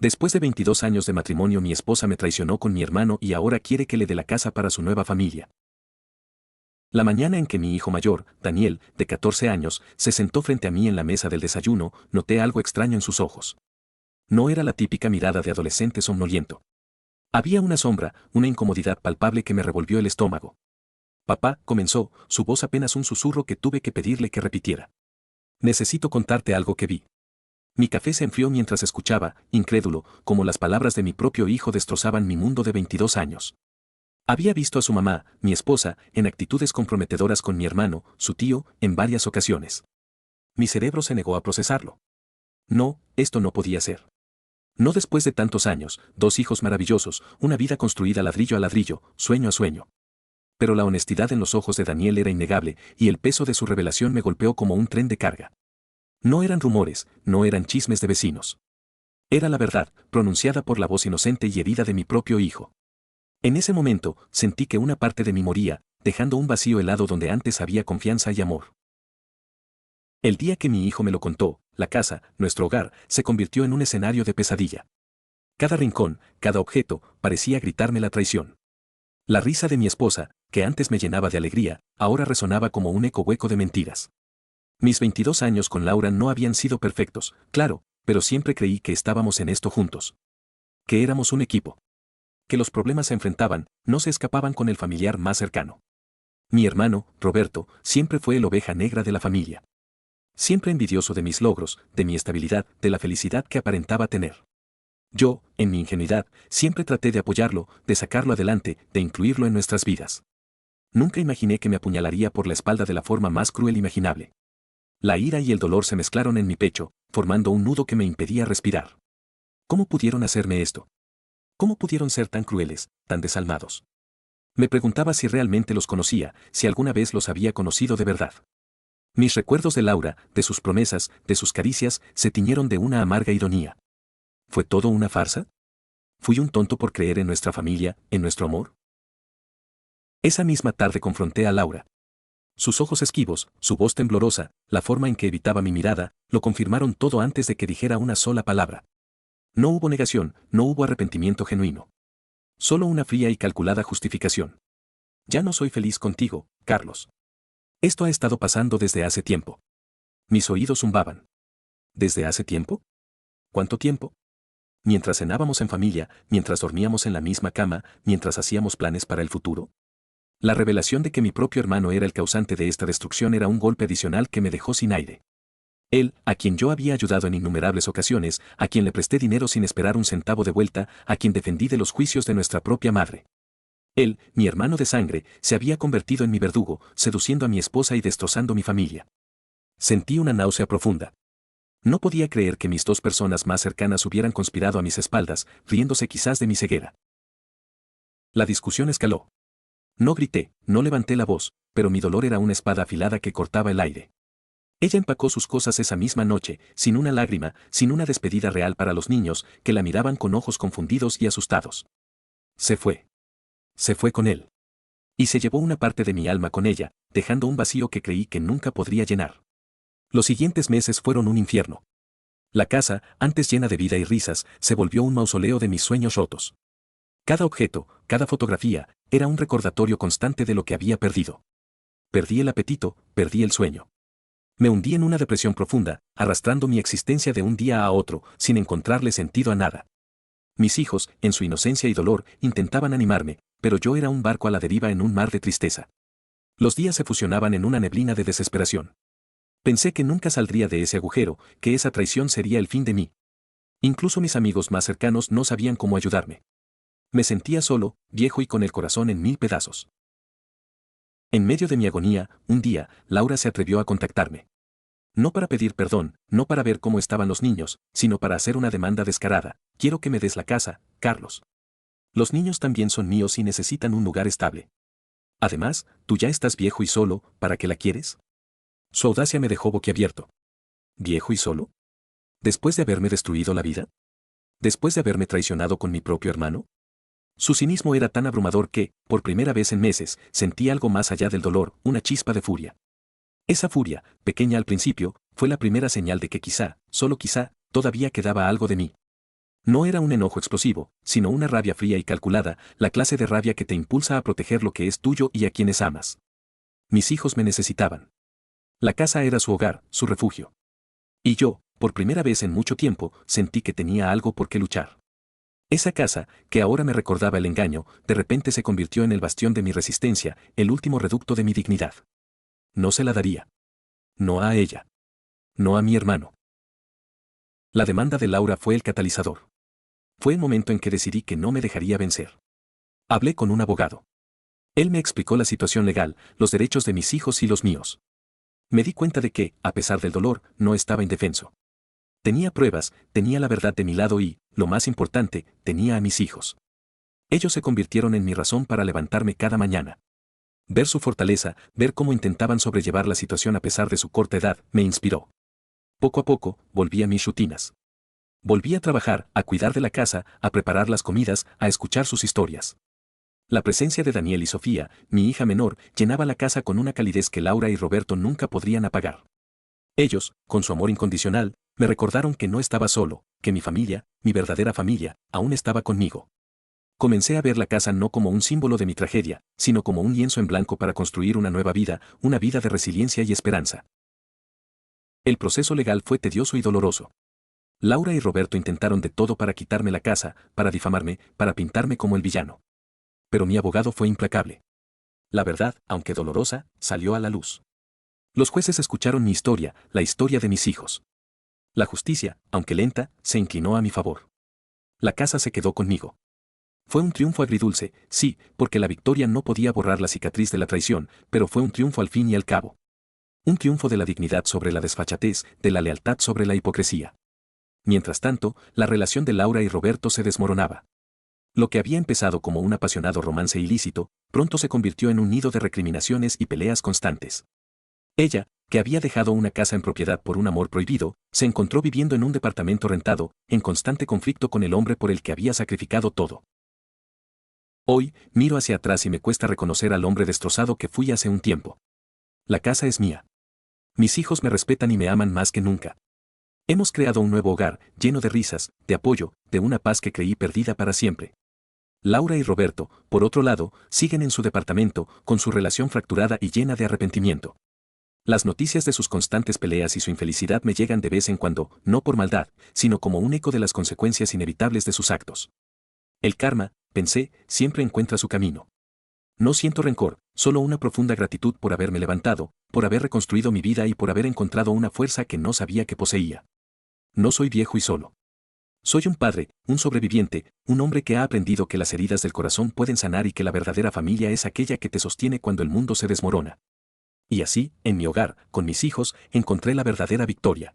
Después de 22 años de matrimonio mi esposa me traicionó con mi hermano y ahora quiere que le dé la casa para su nueva familia. La mañana en que mi hijo mayor, Daniel, de 14 años, se sentó frente a mí en la mesa del desayuno, noté algo extraño en sus ojos. No era la típica mirada de adolescente somnoliento. Había una sombra, una incomodidad palpable que me revolvió el estómago. Papá, comenzó, su voz apenas un susurro que tuve que pedirle que repitiera. Necesito contarte algo que vi. Mi café se enfrió mientras escuchaba, incrédulo, como las palabras de mi propio hijo destrozaban mi mundo de 22 años. Había visto a su mamá, mi esposa, en actitudes comprometedoras con mi hermano, su tío, en varias ocasiones. Mi cerebro se negó a procesarlo. No, esto no podía ser. No después de tantos años, 2 hijos maravillosos, una vida construida ladrillo a ladrillo, sueño a sueño. Pero la honestidad en los ojos de Daniel era innegable, y el peso de su revelación me golpeó como un tren de carga. No eran rumores, no eran chismes de vecinos. Era la verdad, pronunciada por la voz inocente y herida de mi propio hijo. En ese momento, sentí que una parte de mí moría, dejando un vacío helado donde antes había confianza y amor. El día que mi hijo me lo contó, la casa, nuestro hogar, se convirtió en un escenario de pesadilla. Cada rincón, cada objeto, parecía gritarme la traición. La risa de mi esposa, que antes me llenaba de alegría, ahora resonaba como un eco hueco de mentiras. Mis 22 años con Laura no habían sido perfectos, claro, pero siempre creí que estábamos en esto juntos. Que éramos un equipo. Que los problemas se enfrentaban, no se escapaban con el familiar más cercano. Mi hermano, Roberto, siempre fue el oveja negra de la familia. Siempre envidioso de mis logros, de mi estabilidad, de la felicidad que aparentaba tener. Yo, en mi ingenuidad, siempre traté de apoyarlo, de sacarlo adelante, de incluirlo en nuestras vidas. Nunca imaginé que me apuñalaría por la espalda de la forma más cruel imaginable. La ira y el dolor se mezclaron en mi pecho, formando un nudo que me impedía respirar. ¿Cómo pudieron hacerme esto? ¿Cómo pudieron ser tan crueles, tan desalmados? Me preguntaba si realmente los conocía, si alguna vez los había conocido de verdad. Mis recuerdos de Laura, de sus promesas, de sus caricias, se tiñeron de una amarga ironía. ¿Fue todo una farsa? ¿Fui un tonto por creer en nuestra familia, en nuestro amor? Esa misma tarde confronté a Laura. Sus ojos esquivos, su voz temblorosa, la forma en que evitaba mi mirada, lo confirmaron todo antes de que dijera una sola palabra. No hubo negación, no hubo arrepentimiento genuino. Solo una fría y calculada justificación. Ya no soy feliz contigo, Carlos. Esto ha estado pasando desde hace tiempo. Mis oídos zumbaban. ¿Desde hace tiempo? ¿Cuánto tiempo? Mientras cenábamos en familia, mientras dormíamos en la misma cama, mientras hacíamos planes para el futuro. La revelación de que mi propio hermano era el causante de esta destrucción era un golpe adicional que me dejó sin aire. Él, a quien yo había ayudado en innumerables ocasiones, a quien le presté dinero sin esperar un centavo de vuelta, a quien defendí de los juicios de nuestra propia madre. Él, mi hermano de sangre, se había convertido en mi verdugo, seduciendo a mi esposa y destrozando mi familia. Sentí una náusea profunda. No podía creer que mis 2 personas más cercanas hubieran conspirado a mis espaldas, riéndose quizás de mi ceguera. La discusión escaló. No grité, no levanté la voz, pero mi dolor era una espada afilada que cortaba el aire. Ella empacó sus cosas esa misma noche, sin una lágrima, sin una despedida real para los niños, que la miraban con ojos confundidos y asustados. Se fue. Se fue con él. Y se llevó una parte de mi alma con ella, dejando un vacío que creí que nunca podría llenar. Los siguientes meses fueron un infierno. La casa, antes llena de vida y risas, se volvió un mausoleo de mis sueños rotos. Cada objeto, cada fotografía, era un recordatorio constante de lo que había perdido. Perdí el apetito, perdí el sueño. Me hundí en una depresión profunda, arrastrando mi existencia de un día a otro, sin encontrarle sentido a nada. Mis hijos, en su inocencia y dolor, intentaban animarme, pero yo era un barco a la deriva en un mar de tristeza. Los días se fusionaban en una neblina de desesperación. Pensé que nunca saldría de ese agujero, que esa traición sería el fin de mí. Incluso mis amigos más cercanos no sabían cómo ayudarme. Me sentía solo, viejo y con el corazón en 1000 pedazos. En medio de mi agonía, un día, Laura se atrevió a contactarme. No para pedir perdón, no para ver cómo estaban los niños, sino para hacer una demanda descarada. Quiero que me des la casa, Carlos. Los niños también son míos y necesitan un lugar estable. Además, tú ya estás viejo y solo, ¿para qué la quieres? Su audacia me dejó boquiabierto. ¿Viejo y solo? ¿Después de haberme destruido la vida? ¿Después de haberme traicionado con mi propio hermano? Su cinismo era tan abrumador que, por primera vez en meses, sentí algo más allá del dolor, una chispa de furia. Esa furia, pequeña al principio, fue la primera señal de que quizá, solo quizá, todavía quedaba algo de mí. No era un enojo explosivo, sino una rabia fría y calculada, la clase de rabia que te impulsa a proteger lo que es tuyo y a quienes amas. Mis hijos me necesitaban. La casa era su hogar, su refugio. Y yo, por primera vez en mucho tiempo, sentí que tenía algo por qué luchar. Esa casa, que ahora me recordaba el engaño, de repente se convirtió en el bastión de mi resistencia, el último reducto de mi dignidad. No se la daría. No a ella. No a mi hermano. La demanda de Laura fue el catalizador. Fue el momento en que decidí que no me dejaría vencer. Hablé con un abogado. Él me explicó la situación legal, los derechos de mis hijos y los míos. Me di cuenta de que, a pesar del dolor, no estaba indefenso. Tenía pruebas, tenía la verdad de mi lado y, lo más importante, tenía a mis hijos. Ellos se convirtieron en mi razón para levantarme cada mañana. Ver su fortaleza, ver cómo intentaban sobrellevar la situación a pesar de su corta edad, me inspiró. Poco a poco, volví a mis rutinas. Volví a trabajar, a cuidar de la casa, a preparar las comidas, a escuchar sus historias. La presencia de Daniel y Sofía, mi hija menor, llenaba la casa con una calidez que Laura y Roberto nunca podrían apagar. Ellos, con su amor incondicional, me recordaron que no estaba solo, que mi familia, mi verdadera familia, aún estaba conmigo. Comencé a ver la casa no como un símbolo de mi tragedia, sino como un lienzo en blanco para construir una nueva vida, una vida de resiliencia y esperanza. El proceso legal fue tedioso y doloroso. Laura y Roberto intentaron de todo para quitarme la casa, para difamarme, para pintarme como el villano. Pero mi abogado fue implacable. La verdad, aunque dolorosa, salió a la luz. Los jueces escucharon mi historia, la historia de mis hijos. La justicia, aunque lenta, se inclinó a mi favor. La casa se quedó conmigo. Fue un triunfo agridulce, sí, porque la victoria no podía borrar la cicatriz de la traición, pero fue un triunfo al fin y al cabo. Un triunfo de la dignidad sobre la desfachatez, de la lealtad sobre la hipocresía. Mientras tanto, la relación de Laura y Roberto se desmoronaba. Lo que había empezado como un apasionado romance ilícito, pronto se convirtió en un nido de recriminaciones y peleas constantes. Ella, que había dejado una casa en propiedad por un amor prohibido, se encontró viviendo en un departamento rentado, en constante conflicto con el hombre por el que había sacrificado todo. Hoy, miro hacia atrás y me cuesta reconocer al hombre destrozado que fui hace un tiempo. La casa es mía. Mis hijos me respetan y me aman más que nunca. Hemos creado un nuevo hogar, lleno de risas, de apoyo, de una paz que creí perdida para siempre. Laura y Roberto, por otro lado, siguen en su departamento, con su relación fracturada y llena de arrepentimiento. Las noticias de sus constantes peleas y su infelicidad me llegan de vez en cuando, no por maldad, sino como un eco de las consecuencias inevitables de sus actos. El karma, pensé, siempre encuentra su camino. No siento rencor, solo una profunda gratitud por haberme levantado, por haber reconstruido mi vida y por haber encontrado una fuerza que no sabía que poseía. No soy viejo y solo. Soy un padre, un sobreviviente, un hombre que ha aprendido que las heridas del corazón pueden sanar y que la verdadera familia es aquella que te sostiene cuando el mundo se desmorona. Y así, en mi hogar, con mis hijos, encontré la verdadera victoria.